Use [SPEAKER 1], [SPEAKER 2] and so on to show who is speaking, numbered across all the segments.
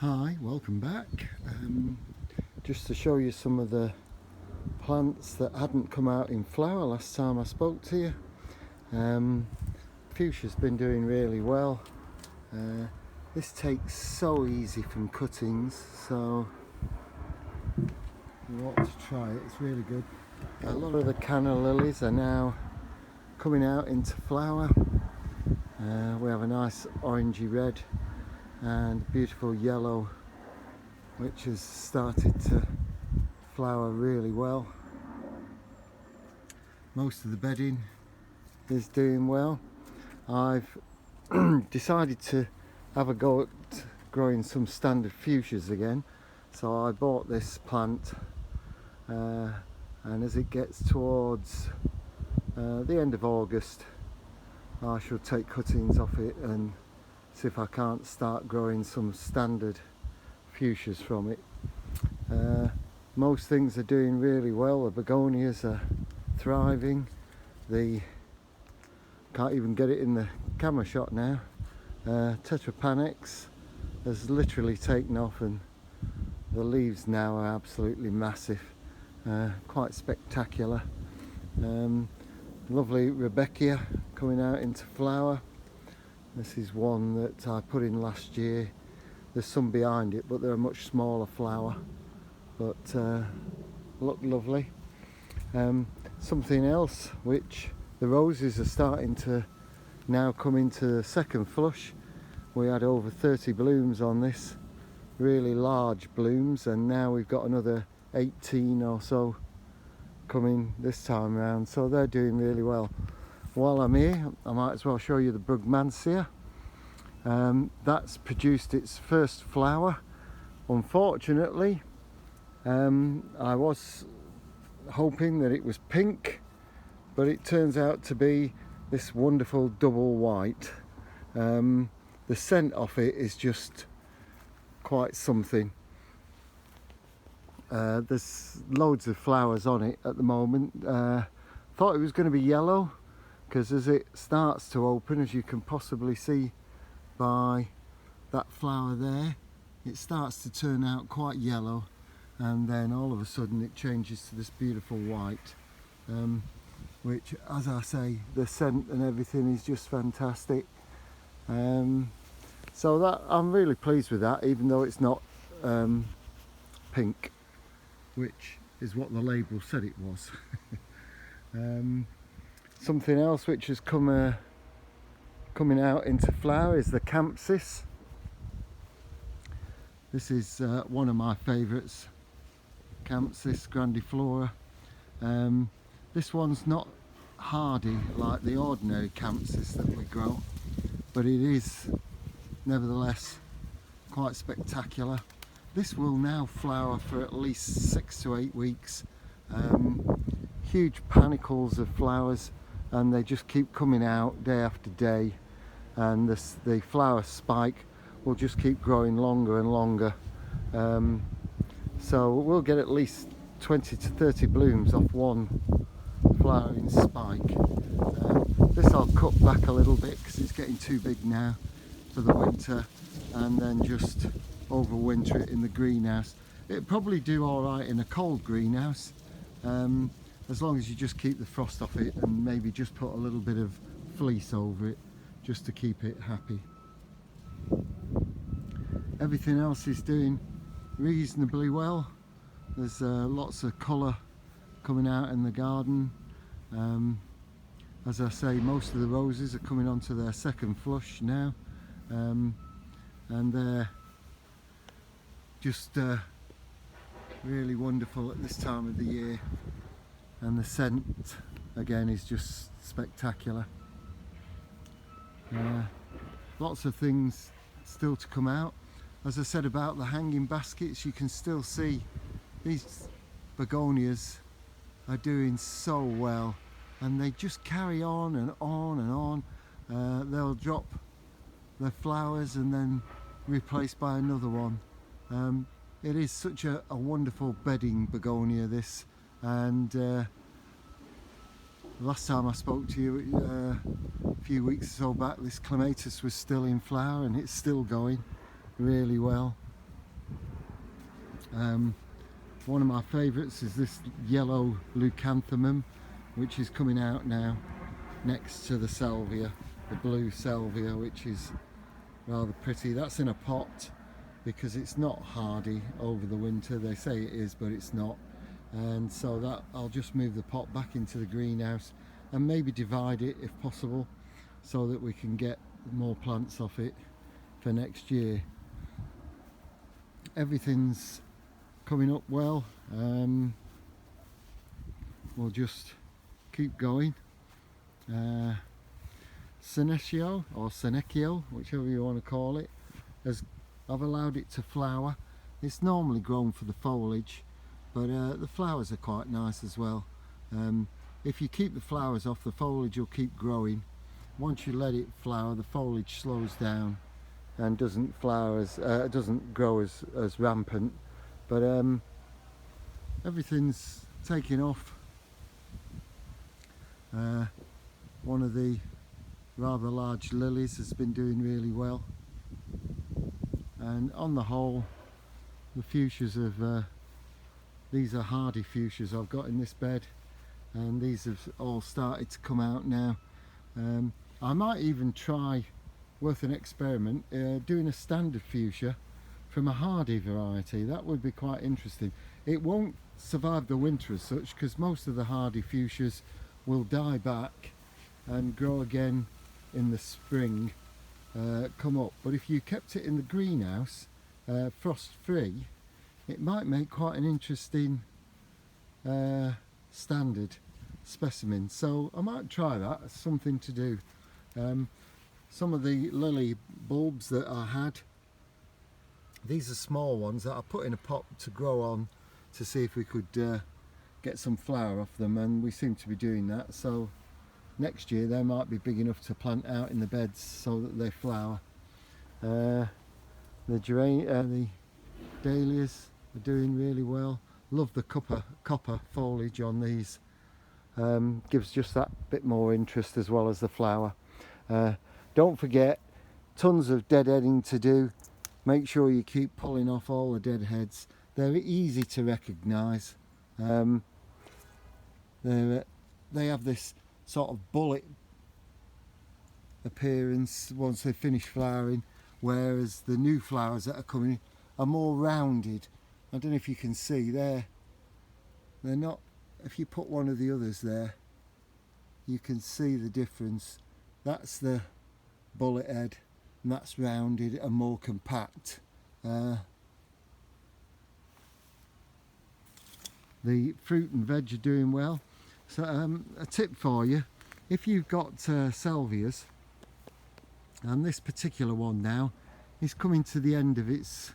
[SPEAKER 1] Hi, welcome back. Just to show you some of the plants that hadn't come out in flower last time I spoke to you. Fuchsia's been doing really well. This takes so easy from cuttings, so you want to try it, it's really good. A lot of the canna lilies are now coming out into flower. We have a nice orangey red and beautiful yellow which has started to flower really well. Most of the bedding is doing well. I've decided to have a go at growing some standard fuchsias again, so I bought this plant and as it gets towards the end of August I shall take cuttings off it and see if I can't start growing some standard fuchsias from it. Most things are doing really well. The begonias are thriving. Can't even get it in the camera shot now. Tetrapanax has literally taken off and the leaves now are absolutely massive, quite spectacular. Lovely Rebecca coming out into flower. This is one that I put in last year. There's some behind it, but they're a much smaller flower, but look lovely. Something else which the roses are starting to now come into the second flush. We had over 30 blooms on this, really large blooms, and now we've got another 18 or so coming this time around, so they're doing really well. While I'm here, I might as well show you the Bugmancia. That's produced its first flower. Unfortunately, I was hoping that it was pink, but it turns out to be this wonderful double white. The scent of it is just quite something. There's loads of flowers on it at the moment. Thought it was going to be yellow, because as it starts to open, as you can possibly see by that flower there, it starts to turn out quite yellow, and then all of a sudden it changes to this beautiful white, which, as I say, the scent and everything is just fantastic. So that I'm really pleased with that, even though it's not pink, which is what the label said it was. Something else which has coming out into flower is the Campsis. This is one of my favourites, Campsis Grandiflora. This one's not hardy like the ordinary Campsis that we grow, but it is nevertheless quite spectacular. This will now flower for at least 6 to 8 weeks. Huge panicles of flowers, and they just keep coming out day after day, and the flower spike will just keep growing longer and longer. So we'll get at least 20 to 30 blooms off one flowering spike. This I'll cut back a little bit because it's getting too big now for the winter, and then just overwinter it in the greenhouse. It'd probably do all right in a cold greenhouse, as long as you just keep the frost off it and maybe just put a little bit of fleece over it just to keep it happy. Everything else is doing reasonably well. There's lots of colour coming out in the garden. As I say, most of the roses are coming onto their second flush now, and they're just really wonderful at this time of the year, and the scent again is just spectacular. Lots of things still to come out. As I said about the hanging baskets, you can still see these begonias are doing so well, and they just carry on and on and on. They'll drop their flowers and then replaced by another one. It is such a wonderful bedding begonia, this, and last time I spoke to you a few weeks or so back, this clematis was still in flower, and it's still going really well. One of my favourites is this yellow leucanthemum, which is coming out now next to the salvia, the blue salvia, which is rather pretty. That's in a pot because it's not hardy over the winter. They say it is, but it's not. And so that I'll just move the pot back into the greenhouse and maybe divide it if possible, so that we can get more plants off it for next year. Everything's coming up well. We'll just keep going. Senecio or Senecchio, whichever you want to call it, I've allowed it to flower. It's normally grown for the foliage, but the flowers are quite nice as well. If you keep the flowers off, the foliage will keep growing. Once you let it flower, the foliage slows down and doesn't grow as rampant. But everything's taking off. One of the rather large lilies has been doing really well, and on the whole the fuchsias these are hardy fuchsias I've got in this bed, and these have all started to come out now. I might even try, worth an experiment, doing a standard fuchsia from a hardy variety. That would be quite interesting. It won't survive the winter as such, because most of the hardy fuchsias will die back and grow again in the spring, come up. But if you kept it in the greenhouse, frost free, it might make quite an interesting standard specimen. So I might try that as something to do. Some of the lily bulbs that I had, these are small ones that I put in a pot to grow on to see if we could get some flower off them, and we seem to be doing that. So next year they might be big enough to plant out in the beds so that they flower. The dahlias are doing really well. Love the copper foliage on these. Gives just that bit more interest as well as the flower. Don't forget, tons of deadheading to do. Make sure you keep pulling off all the dead heads. They're easy to recognise. They have this sort of bullet appearance once they finish flowering, whereas the new flowers that are coming are more rounded. I don't know if you can see, they're not. If you put one of the others there, you can see the difference. That's the bullet head, and that's rounded and more compact. The fruit and veg are doing well. So a tip for you, if you've got salvias, and this particular one now is coming to the end of its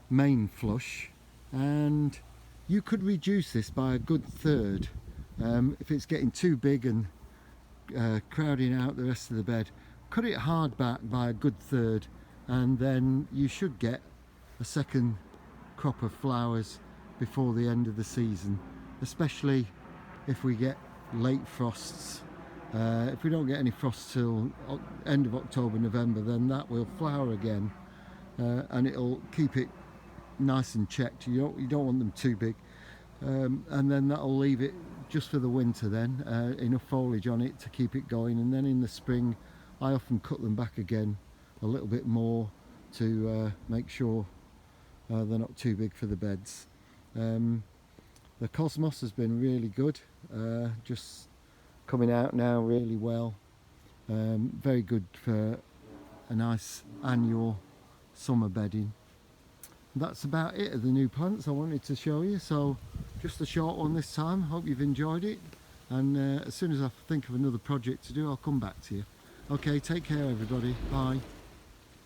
[SPEAKER 1] main flush, and you could reduce this by a good third. If it's getting too big and crowding out the rest of the bed, cut it hard back by a good third, and then you should get a second crop of flowers before the end of the season, especially if we get late frosts. If we don't get any frost till end of October, November, then that will flower again, and it'll keep it nice and checked. You don't want them too big, and then that'll leave it just for the winter then, enough foliage on it to keep it going. And then in the spring I often cut them back again a little bit more to make sure they're not too big for the beds. The cosmos has been really good, just coming out now really well. Very good for a nice annual summer bedding. That's about it of the new plants I wanted to show you. So just a short one this time. Hope you've enjoyed it, and as soon as I think of another project to do, I'll come back to you. Okay, take care everybody, bye.